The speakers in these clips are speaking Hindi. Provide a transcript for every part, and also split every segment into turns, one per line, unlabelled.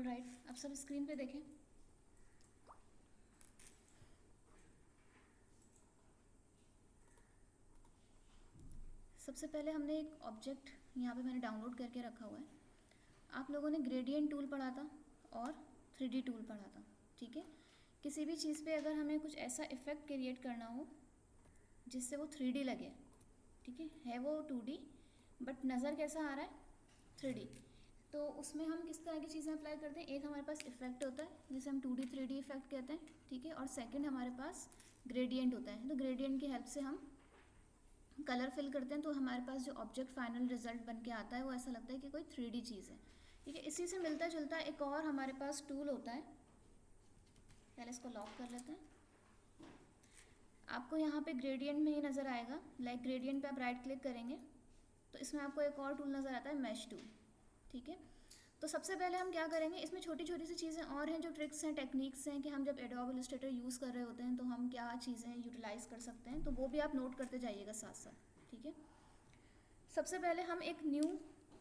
ऑलराइट, अब सब स्क्रीन पे देखें। सबसे पहले हमने एक ऑब्जेक्ट यहाँ पे मैंने डाउनलोड करके रखा हुआ है। आप लोगों ने ग्रेडियंट टूल पढ़ा था और 3D टूल पढ़ा था, ठीक है। किसी भी चीज़ पे अगर हमें कुछ ऐसा इफ़ेक्ट क्रिएट करना हो जिससे वो 3D लगे, ठीक है वो 2D बट नज़र कैसा आ रहा है 3D, तो उसमें हम किस तरह की चीज़ें अप्लाई करते हैं। एक हमारे पास इफेक्ट होता है जिसे हम 2D 3D इफेक्ट कहते हैं, ठीक है। और सेकंड हमारे पास ग्रेडियंट होता है। तो ग्रेडियंट की हेल्प से हम कलर फिल करते हैं, तो हमारे पास जो ऑब्जेक्ट फाइनल रिजल्ट बन के आता है वो ऐसा लगता है कि कोई 3D चीज़ है, ठीक है। इसी से मिलता जुलता एक और हमारे पास टूल होता है, पहले इसको लॉक कर लेते हैं। आपको यहाँ पे ग्रेडियंट में ही नज़र आएगा, लाइक ग्रेडियंट पे आप राइट क्लिक करेंगे तो इसमें आपको एक और टूल नज़र आता है, मैश टूल, ठीक है। तो सबसे पहले हम क्या करेंगे, इसमें छोटी छोटी सी चीज़ें और हैं जो ट्रिक्स हैं, टेक्निक्स हैं कि हम जब एडोब इलस्ट्रेटर यूज़ कर रहे होते हैं तो हम क्या चीज़ें यूटिलाइज़ कर सकते हैं, तो वो भी आप नोट करते जाइएगा साथ साथ, ठीक है। सबसे पहले हम एक न्यू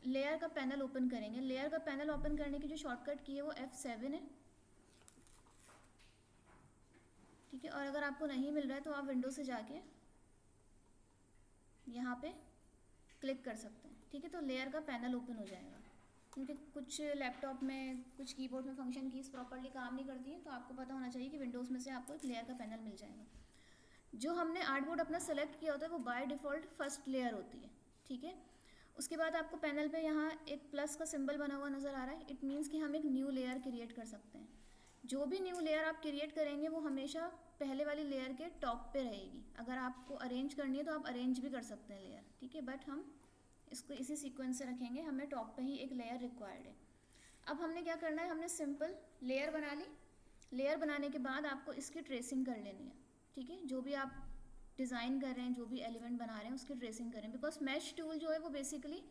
लेयर का पैनल ओपन करेंगे। लेयर का पैनल ओपन करने की जो शॉर्टकट की है वो F7 है, ठीक है। और अगर आपको नहीं मिल रहा है तो आप विंडो से जाके यहाँ पे क्लिक कर सकते हैं, ठीक है। तो लेयर का पैनल ओपन हो जाएगा, क्योंकि कुछ लैपटॉप में कुछ कीबोर्ड में फंक्शन कीज़ प्रॉपर्ली काम नहीं करती हैं, तो आपको पता होना चाहिए कि विंडोज़ में से आपको एक लेयर का पैनल मिल जाएगा। जो हमने आर्टबोर्ड अपना सेलेक्ट किया होता है वो बाय डिफ़ॉल्ट फर्स्ट लेयर होती है, ठीक है। उसके बाद आपको पैनल पे यहाँ एक प्लस का सिंबल बना हुआ नज़र आ रहा है। इट मीन्स कि हम एक न्यू लेयर क्रिएट कर सकते हैं। जो भी न्यू लेयर आप क्रिएट करेंगे वो हमेशा पहले वाली लेयर के टॉप पे रहेगी। अगर आपको अरेंज करनी है तो आप अरेंज भी कर सकते हैं लेयर, ठीक है, बट हम इसको इसी सीक्वेंस से रखेंगे, हमें टॉप पे ही एक लेयर रिक्वायर्ड है। अब हमने क्या करना है, हमने सिंपल लेयर बना ली। लेयर बनाने के बाद आपको इसकी ट्रेसिंग कर लेनी है, ठीक है। जो भी आप डिज़ाइन कर रहे हैं, जो भी एलिमेंट बना रहे हैं उसकी ट्रेसिंग करें, बिकॉज मैश टूल जो है वो बेसिकली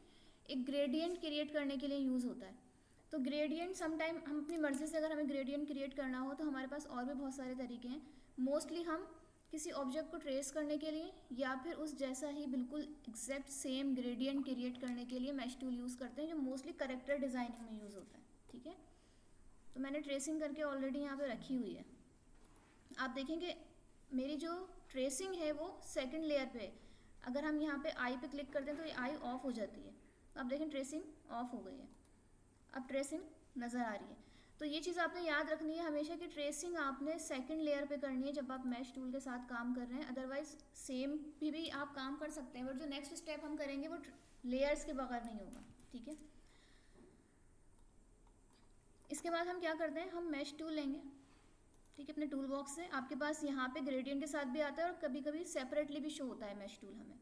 एक ग्रेडियंट क्रिएट करने के लिए यूज़ होता है। तो ग्रेडियंट समटाइम हम अपनी मर्ज़ी से अगर हमें ग्रेडियंट क्रिएट करना हो तो हमारे पास और भी बहुत सारे तरीके हैं। मोस्टली हम किसी ऑब्जेक्ट को ट्रेस करने के लिए या फिर उस जैसा ही बिल्कुल एग्जैक्ट सेम ग्रेडियंट क्रिएट करने के लिए मैश टूल यूज़ करते हैं, जो मोस्टली करेक्टर डिज़ाइनिंग में यूज़ होता है, ठीक है। तो मैंने ट्रेसिंग करके ऑलरेडी यहाँ पे रखी हुई है। आप देखेंगे मेरी जो ट्रेसिंग है वो सेकंड लेयर पे, अगर हम यहाँ पे आई पे क्लिक करते हैं तो ये आई ऑफ हो जाती है। तो आप देखें ट्रेसिंग ऑफ हो गई है, अब ट्रेसिंग नज़र आ रही है। तो ये चीज़ आपने याद रखनी है हमेशा कि ट्रेसिंग आपने सेकंड लेयर पे करनी है जब आप मैश टूल के साथ काम कर रहे हैं। अदरवाइज सेम भी आप काम कर सकते हैं, बट जो नेक्स्ट स्टेप हम करेंगे वो लेयर्स के बगैर नहीं होगा, ठीक है। इसके बाद हम क्या करते हैं, हम मैश टूल लेंगे, ठीक है, अपने टूल बॉक्स से। आपके पास यहाँ पे ग्रेडियंट के साथ भी आता है और कभी कभी सेपरेटली भी शो होता है मैश टूल। हमें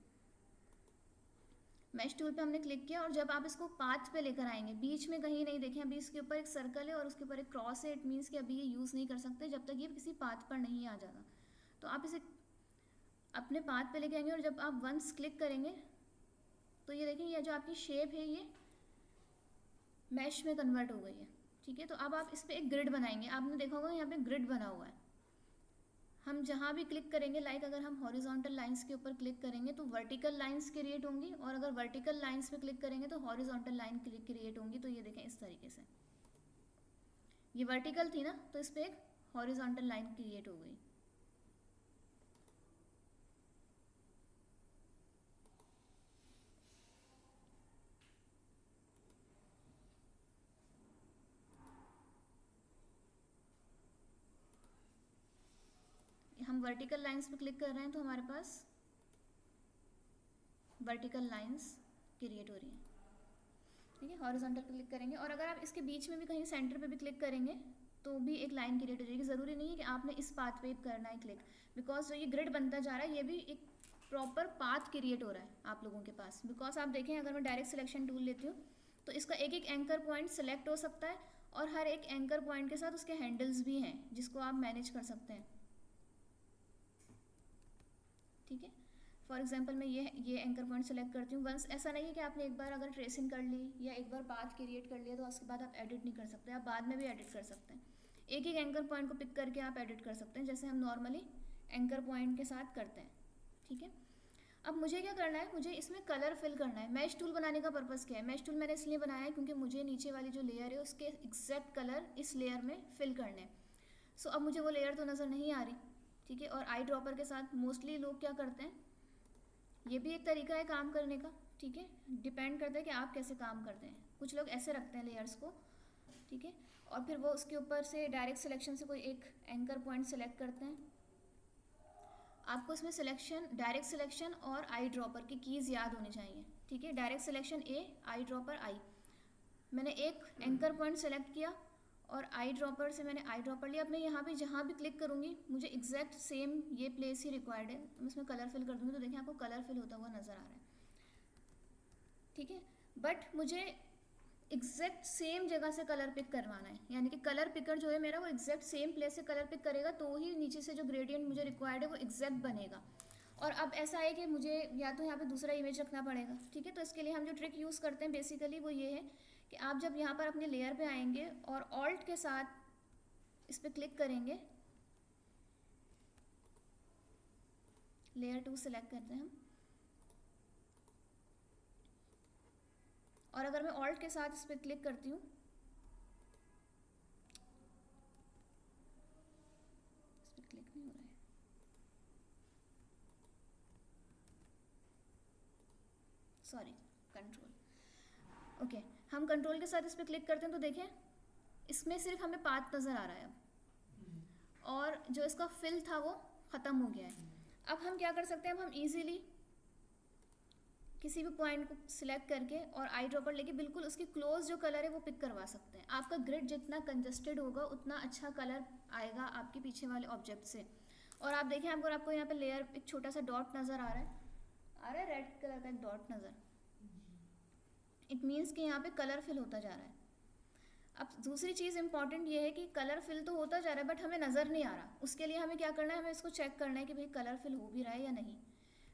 मैश टूल पे हमने क्लिक किया और जब आप इसको पाथ पे लेकर आएंगे, बीच में कहीं नहीं, देखें अभी इसके ऊपर एक सर्कल है और उसके ऊपर एक क्रॉस है। इट मीन्स कि अभी ये यूज़ नहीं कर सकते जब तक ये किसी पाथ पर नहीं आ जाता। तो आप इसे अपने पाथ पे लेके आएंगे और जब आप वंस क्लिक करेंगे तो ये देखें ये जो आपकी शेप है ये मैश में कन्वर्ट हो गई है, ठीक है। तो अब आप इस पर एक ग्रिड बनाएंगे। आपने देखा होगा यहाँ पे ग्रिड बना हुआ है। हम जहाँ भी क्लिक करेंगे, लाइक अगर हम हॉरिजॉन्टल लाइंस के ऊपर क्लिक करेंगे तो वर्टिकल लाइंस क्रिएट होंगी, और अगर वर्टिकल लाइंस पे क्लिक करेंगे तो हॉरिजॉन्टल लाइन क्रिएट होंगी। तो ये देखें इस तरीके से, ये वर्टिकल थी ना, तो इस पर एक हॉरिजॉन्टल लाइन क्रिएट हो गई। हम वर्टिकल लाइंस पे क्लिक कर रहे हैं तो हमारे पास वर्टिकल लाइंस क्रिएट हो रही हैं, ठीक है। हॉरिजॉन्टल पे क्लिक करेंगे और अगर आप इसके बीच में भी कहीं सेंटर पे भी क्लिक करेंगे तो भी एक लाइन क्रिएट हो जाएगी। ज़रूरी नहीं है कि आपने इस पाथ पे करना है क्लिक, बिकॉज जो ये ग्रिड बनता जा रहा है ये भी एक प्रॉपर पाथ क्रिएट हो रहा है आप लोगों के पास। बिकॉज आप देखें अगर मैं डायरेक्ट सिलेक्शन टूल लेती हूँ तो इसका एक एक एंकर पॉइंट सेलेक्ट हो सकता है और हर एक एंकर पॉइंट के साथ उसके हैंडल्स भी हैं जिसको आप मैनेज कर सकते हैं, ठीक है। फॉर एग्जाम्पल मैं ये एंकर पॉइंट सेलेक्ट करती हूँ। वंस ऐसा नहीं है कि आपने एक बार अगर ट्रेसिंग कर ली या एक बार पाथ क्रिएट कर लिया तो उसके बाद आप एडिट नहीं कर सकते, आप बाद में भी एडिट कर सकते हैं। एक एक एंकर पॉइंट को पिक करके आप एडिट कर सकते हैं, जैसे हम नॉर्मली एंकर पॉइंट के साथ करते हैं, ठीक है। अब मुझे क्या करना है, मुझे इसमें कलर फिल करना है। मैश टूल बनाने का पर्पज़ क्या है, मैश टूल मैंने इसलिए बनाया है क्योंकि मुझे नीचे वाली जो लेयर है उसके एग्जैक्ट कलर इस लेयर में फिल करने हैं। सो अब मुझे वो लेयर तो नज़र नहीं आ रही, ठीक है। और आई ड्रॉपर के साथ मोस्टली लोग क्या करते हैं, ये भी एक तरीका है काम करने का, ठीक है। डिपेंड करता है कि आप कैसे काम करते हैं। कुछ लोग ऐसे रखते हैं लेयर्स को, ठीक है, और फिर वो उसके ऊपर से डायरेक्ट सिलेक्शन से कोई एक एंकर पॉइंट सेलेक्ट करते हैं। आपको इसमें सिलेक्शन, डायरेक्ट सिलेक्शन और आई ड्रॉपर की कीज़ याद होनी चाहिए, ठीक है। डायरेक्ट सिलेक्शन ए, आई ड्रॉपर आई। मैंने एक एंकर पॉइंट सेलेक्ट किया और आई ड्रॉपर से मैंने आई ड्रॉपर लिया। अब मैं यहाँ पे जहाँ भी क्लिक करूँगी मुझे एग्जैक्ट सेम ये प्लेस ही रिक्वायर्ड है। मैं इसमें कलर फिल कर दूँगी तो देखिए आपको कलर फिल होता हुआ नज़र आ रहा है, ठीक है। बट मुझे एग्जैक्ट सेम जगह से कलर पिक करवाना है, यानी कि कलर पिकर जो है मेरा वो एग्जैक्ट सेम प्लेस से कलर पिक करेगा तो ही नीचे से जो ग्रेडियंट मुझे रिक्वायर्ड है वो एग्जैक्ट बनेगा। और अब ऐसा है कि मुझे या तो यहाँ पे दूसरा इमेज रखना पड़ेगा, ठीक है। तो इसके लिए हम जो ट्रिक यूज़ करते हैं बेसिकली वो ये है कि आप जब यहाँ पर अपने लेयर पे आएंगे और ऑल्ट के साथ इस पर क्लिक करेंगे, लेयर 2 सेलेक्ट करते हैं हम, और अगर मैं ऑल्ट के साथ इस पर क्लिक करती हूँ, इस पर क्लिक नहीं हो रहा है, सॉरी, कंट्रोल, ओके। हम कंट्रोल के साथ इस पर क्लिक करते हैं तो देखें इसमें सिर्फ हमें पाथ नज़र आ रहा है अब, और जो इसका फिल था वो ख़त्म हो गया है। अब हम क्या कर सकते हैं, अब हम इजीली किसी भी पॉइंट को सिलेक्ट करके और आई ड्रॉपर लेके बिल्कुल उसकी क्लोज जो कलर है वो पिक करवा सकते हैं। आपका ग्रिड जितना कंजस्टेड होगा उतना अच्छा कलर आएगा आपके पीछे वाले ऑब्जेक्ट से। और आप देखें अगर आपको यहाँ पे लेयर एक छोटा सा डॉट नज़र आ रहा है रेड कलर का एक डॉट नज़र, इट मीन्स कि यहाँ पे कलर फिल होता जा रहा है। अब दूसरी चीज़ इंपॉर्टेंट ये है कि कलर फिल तो होता जा रहा है बट हमें नज़र नहीं आ रहा। उसके लिए हमें क्या करना है, हमें इसको चेक करना है कि भाई कलर फिल हो भी रहा है या नहीं।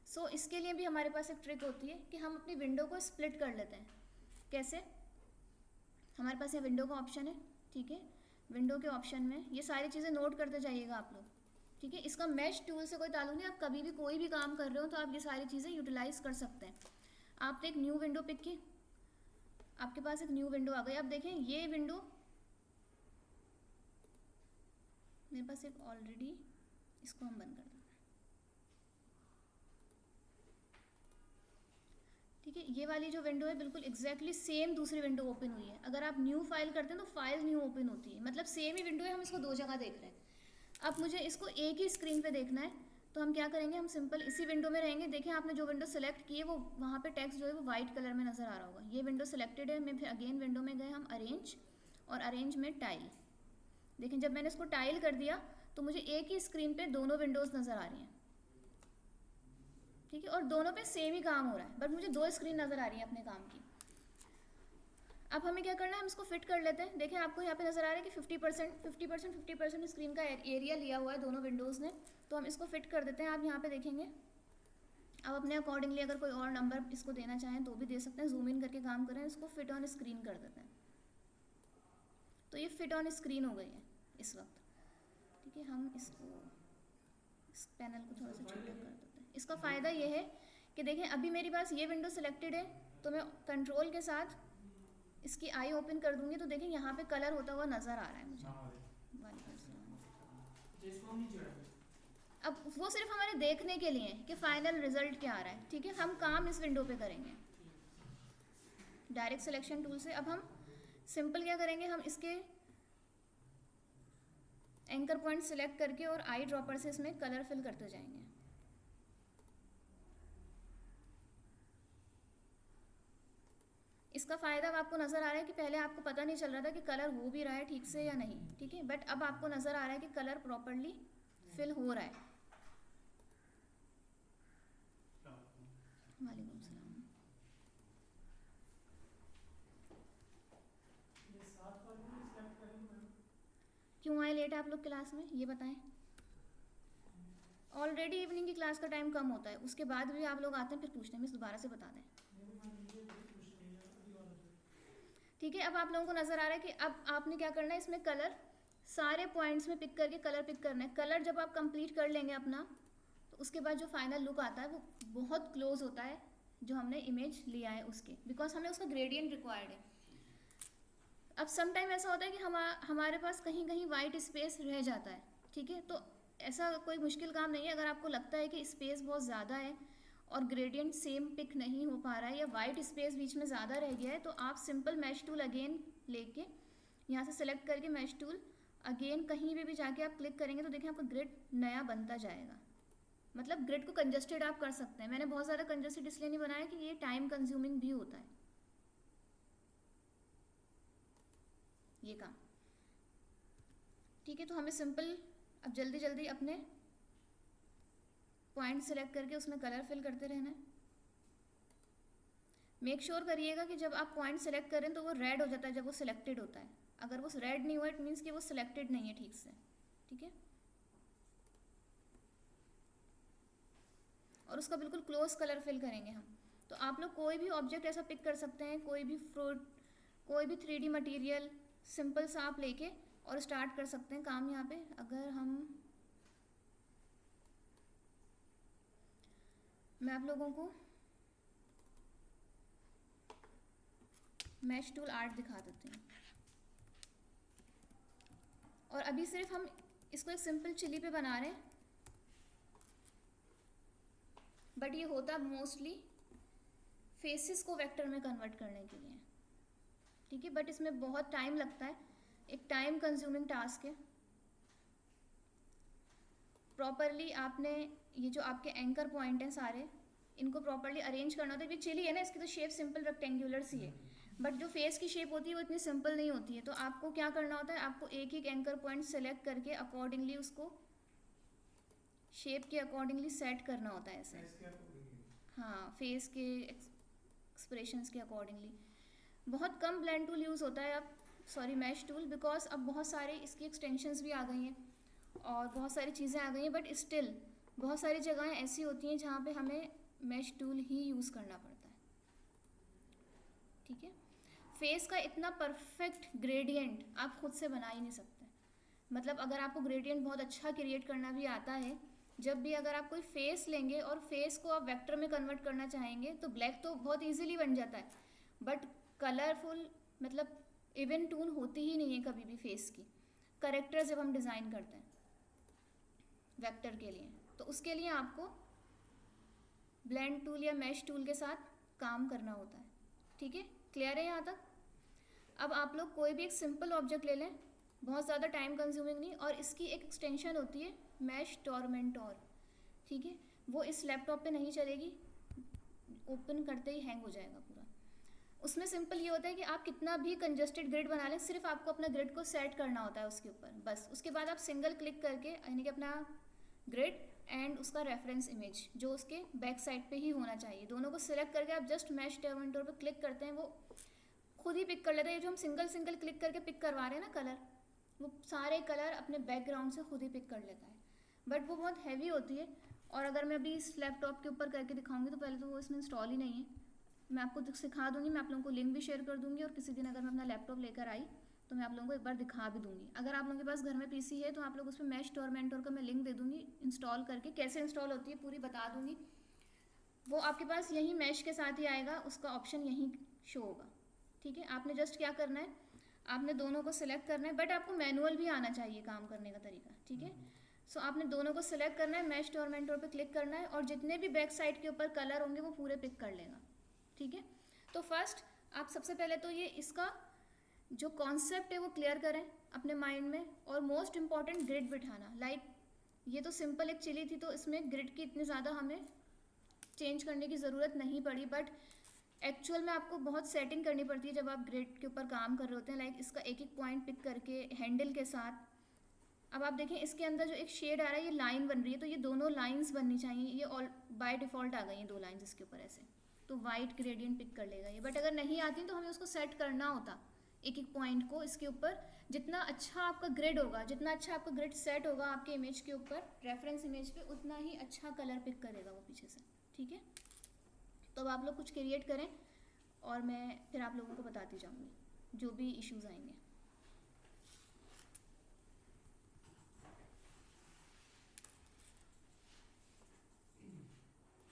सो इसके लिए भी हमारे पास एक ट्रिक होती है कि हम अपनी विंडो को स्प्लिट कर लेते हैं। कैसे, हमारे पास यहाँ विंडो का ऑप्शन है, ठीक है। विंडो के ऑप्शन में ये सारी चीज़ें नोट करते जाइएगा आप लोग, ठीक है। इसका मैश टूल से कोई ताल्लुक नहीं, आप कभी भी कोई भी काम कर रहे हो तो आप ये सारी चीज़ें यूटिलाइज कर सकते हैं। आपने एक न्यू विंडो पिक की, आपके पास एक न्यू विंडो आ गई। आप देखें ये विंडो मेरे पास एक ऑलरेडी, इसको हम बंद कर देते हैं, ठीक है। ये वाली जो विंडो है बिल्कुल एग्जैक्टली सेम दूसरी विंडो ओपन हुई है। अगर आप न्यू फाइल करते हैं तो फाइल न्यू ओपन होती है, मतलब सेम ही विंडो है, हम इसको दो जगह देख रहे हैं। अब मुझे इसको एक ही स्क्रीन पे देखना है तो हम क्या करेंगे, हम सिंपल इसी विंडो में रहेंगे। देखें आपने जो विंडो सेलेक्ट की है वो वहाँ पे टेक्स्ट जो है वो वाइट कलर में नज़र आ रहा होगा। ये विंडो सेलेक्टेड है, मैं फिर अगेन विंडो में गए हम अरेंज, और अरेंज में टाइल। देखें जब मैंने इसको टाइल कर दिया तो मुझे एक ही स्क्रीन पे दोनों विंडोज़ नज़र आ रही हैं, ठीक है। और दोनों पे सेम ही काम हो रहा है बट मुझे दो स्क्रीन नज़र आ रही है अपने काम की। अब हमें क्या करना है, हम इसको फिट कर लेते हैं। देखें आपको यहाँ पे नज़र आ रहा है कि 50% स्क्रीन का एरिया लिया हुआ है दोनों विंडोज़ ने, तो हम इसको फिट कर देते हैं। आप यहाँ पे देखेंगे, आप अपने अकॉर्डिंगली अगर कोई और नंबर इसको देना चाहें तो भी दे सकते हैं। जूम इन करके काम करें, इसको फिट ऑन स्क्रीन कर देते हैं। तो ये फिट ऑन स्क्रीन हो गई है इस वक्त, ठीक है। हम इसको, इस पैनल को थोड़ा सा छोटा कर देते हैं। इसका फ़ायदा ये है कि देखें अभी मेरे पास ये विंडो सेलेक्टेड है तो मैं कंट्रोल के साथ इसकी आई ओपन कर दूंगी तो देखें यहाँ पे कलर होता हुआ नज़र आ रहा है मुझे। अब वो सिर्फ हमारे देखने के लिए है कि फाइनल रिजल्ट क्या आ रहा है, ठीक है। हम काम इस विंडो पे करेंगे डायरेक्ट सिलेक्शन टूल से। अब हम सिंपल क्या करेंगे, हम इसके एंकर पॉइंट सिलेक्ट करके और आई ड्रॉपर से इसमें कलर फिल करते जाएंगे। इसका फ़ायदा अब आपको नज़र आ रहा है कि पहले आपको पता नहीं चल रहा था कि कलर हो भी रहा है ठीक से या नहीं, ठीक है। बट अब आपको नज़र आ रहा है कि कलर प्रॉपरली फिल हो रहा है। वालेकुम सलाम। क्यों आए लेट आप लोग क्लास में, ये बताएं। ऑलरेडी इवनिंग की क्लास का टाइम कम होता है, उसके बाद भी आप लोग आते हैं फिर पूछते हैं, मिस दोबारा से बता दें, ठीक है। अब आप लोगों को नज़र आ रहा है कि अब आपने क्या करना है, इसमें कलर सारे पॉइंट्स में पिक करके कलर पिक करना है। कलर जब आप कंप्लीट कर लेंगे अपना तो उसके बाद जो फाइनल लुक आता है वो बहुत क्लोज होता है जो हमने इमेज लिया है उसके, बिकॉज हमें उसका ग्रेडियंट रिक्वायर्ड है। अब सम टाइम ऐसा होता है कि हमारे पास कहीं कहीं वाइट स्पेस रह जाता है, ठीक है। तो ऐसा कोई मुश्किल काम नहीं है, अगर आपको लगता है कि स्पेस बहुत ज़्यादा है और ग्रेडियंट सेम पिक नहीं हो पा रहा है या वाइट स्पेस बीच में ज़्यादा रह गया है, तो आप सिंपल मैश टूल अगेन लेके यहाँ से सेलेक्ट करके मैश टूल अगेन कहीं भी जाके आप क्लिक करेंगे तो देखिए आपका ग्रिड नया बनता जाएगा। मतलब ग्रिड को कंजस्टेड आप कर सकते हैं। मैंने बहुत ज़्यादा कंजस्टेड इसलिए नहीं बनाया कि ये टाइम कंज्यूमिंग भी होता है ये काम, ठीक है। तो हमें सिंपल अब जल्दी जल्दी अपने पॉइंट सेलेक्ट करके उसमें कलर फिल करते रहना है। मेक श्योर करिएगा कि जब आप पॉइंट सेलेक्ट करें तो वो रेड हो जाता है जब वो सिलेक्टेड होता है। अगर वो रेड नहीं हुआ इट मीन्स कि वो सिलेक्टेड नहीं है ठीक से, ठीक है। और उसका बिल्कुल क्लोज कलर फिल करेंगे हम। तो आप लोग कोई भी ऑब्जेक्ट ऐसा पिक कर सकते हैं, कोई भी फ्रूट, कोई भी 3D मटेरियल सिंपल सा आप लेके और स्टार्ट कर सकते हैं काम यहाँ पे। अगर मैं आप लोगों को मैश टूल आर्ट दिखा देती हूँ। और अभी सिर्फ हम इसको एक सिंपल चिली पे बना रहे हैं, बट ये होता मोस्टली फेसेस को वेक्टर में कन्वर्ट करने के लिए, ठीक है। बट इसमें बहुत टाइम लगता है, एक टाइम कंज्यूमिंग टास्क है। प्रॉपरली आपने ये जो आपके एंकर पॉइंट हैं सारे, इनको प्रॉपरली अरेंज करना होता है। ये चिली है ना, इसकी तो शेप सिंपल रेक्टेंगुलर सी है, बट जो फेस की शेप होती है वो इतनी सिंपल नहीं होती है। तो आपको क्या करना होता है, आपको एक एक एंकर पॉइंट सेलेक्ट करके अकॉर्डिंगली उसको शेप के अकॉर्डिंगली सेट करना होता है ऐसे। हाँ, फेस के एक्सप्रेशंस के अकॉर्डिंगली। बहुत कम ब्लेंड टूल यूज़ होता है अब मैश टूल, बिकॉज अब बहुत सारे इसकी एक्सटेंशंस भी आ गई हैं और बहुत सारी चीज़ें आ गई हैं, बट स्टिल बहुत सारी जगहें ऐसी होती हैं जहाँ पे हमें मैश टूल ही यूज़ करना पड़ता है, ठीक है। फेस का इतना परफेक्ट ग्रेडियंट आप खुद से बना ही नहीं सकते। मतलब अगर आपको ग्रेडियंट बहुत अच्छा क्रिएट करना भी आता है, जब भी अगर आप कोई फेस लेंगे और फेस को आप वेक्टर में कन्वर्ट करना चाहेंगे तो ब्लैक तो बहुत इजीली बन जाता है, बट कलरफुल मतलब इवन टून होती ही नहीं है कभी भी फेस की। करेक्टर जब हम डिज़ाइन करते हैं वेक्टर के लिए, तो उसके लिए आपको ब्लेंड टूल या मैश टूल के साथ काम करना होता है, ठीक है। क्लियर है यहाँ तक? अब आप लोग कोई भी एक सिंपल ऑब्जेक्ट ले लें, बहुत ज़्यादा टाइम कंज्यूमिंग नहीं, और इसकी एक एक्सटेंशन होती है मैश टॉर्मेंटोर, ठीक है। वो इस लैपटॉप पे नहीं चलेगी, ओपन करते ही हैंग हो जाएगा पूरा। उसमें सिंपल ये होता है कि आप कितना भी कंजस्टेड ग्रिड बना लें, सिर्फ आपको अपना ग्रिड को सेट करना होता है उसके ऊपर, बस। उसके बाद आप सिंगल क्लिक करके यानी कि अपना ग्रिड एंड उसका रेफरेंस इमेज जो उसके बैक साइड पे ही होना चाहिए, दोनों को सिलेक्ट करके आप जस्ट मैश टॉर्मेंटोर पे क्लिक करते हैं, वो खुद ही पिक कर लेता है। ये जो हम सिंगल सिंगल क्लिक करके पिक करवा रहे हैं ना कलर, वो सारे कलर अपने बैकग्राउंड से खुद ही पिक कर लेता है, बट वो बहुत हैवी होती है। और अगर मैं अभी इस लैपटॉप के ऊपर करके दिखाऊंगी तो पहले तो वो इसमें इंस्टॉल ही नहीं है। मैं आपको सिखा दूंगी, मैं आप लोगों को लिंक भी शेयर कर दूंगी, और किसी दिन अगर मैं अपना लैपटॉप लेकर आई तो मैं आप लोगों को एक बार दिखा भी दूंगी। अगर आप लोगों के पास घर में पीसी है तो आप लोग उस पर मैश टॉर्मेंटोर का मैं लिंक दे दूंगी, इंस्टॉल करके कैसे इंस्टॉल होती है पूरी बता दूंगी। वो आपके पास यहीं मैश के साथ ही आएगा, उसका ऑप्शन यहीं शो होगा, ठीक है। आपने जस्ट क्या करना है, आपने दोनों को सिलेक्ट करना है, बट आपको मैनुअल भी आना चाहिए काम करने का तरीका, ठीक है। सो आपने दोनों को सिलेक्ट करना है, मैश टॉर्मेंटोर पे क्लिक करना है, और जितने भी बैक साइड के ऊपर कलर होंगे वो पूरे पिक कर लेगा, ठीक है। तो फर्स्ट आप सबसे पहले तो ये इसका जो कॉन्सेप्ट है वो क्लियर करें अपने माइंड में, और मोस्ट इम्पॉर्टेंट ग्रिड बिठाना। लाइक ये तो सिंपल एक चिली थी तो इसमें ग्रिड की इतनी ज़्यादा हमें चेंज करने की ज़रूरत नहीं पड़ी, बट एक्चुअल में आपको बहुत सेटिंग करनी पड़ती है जब आप ग्रिड के ऊपर काम कर रहे होते हैं। लाइक इसका एक एक पॉइंट पिक करके हैंडल के साथ। अब आप देखें इसके अंदर जो एक शेड आ रहा है, ये लाइन बन रही है, तो ये दोनों लाइंस बननी चाहिए। ये ऑल बाय डिफ़ॉल्ट आ गई हैं 2 लाइंस इसके ऊपर ऐसे, तो वाइट ग्रेडियंट पिक कर लेगा ये। बट अगर नहीं आती तो हमें उसको सेट करना होता एक एक पॉइंट को इसके ऊपर। जितना अच्छा आपका ग्रिड होगा, जितना अच्छा आपका ग्रिड सेट होगा आपके इमेज के ऊपर, रेफरेंस इमेज पे, उतना ही अच्छा कलर पिक करेगा वो पीछे से, ठीक है। तो अब आप लोग कुछ क्रिएट करें और मैं फिर आप लोगों को बताती जाऊँगी जो भी इश्यूज़ आएंगे।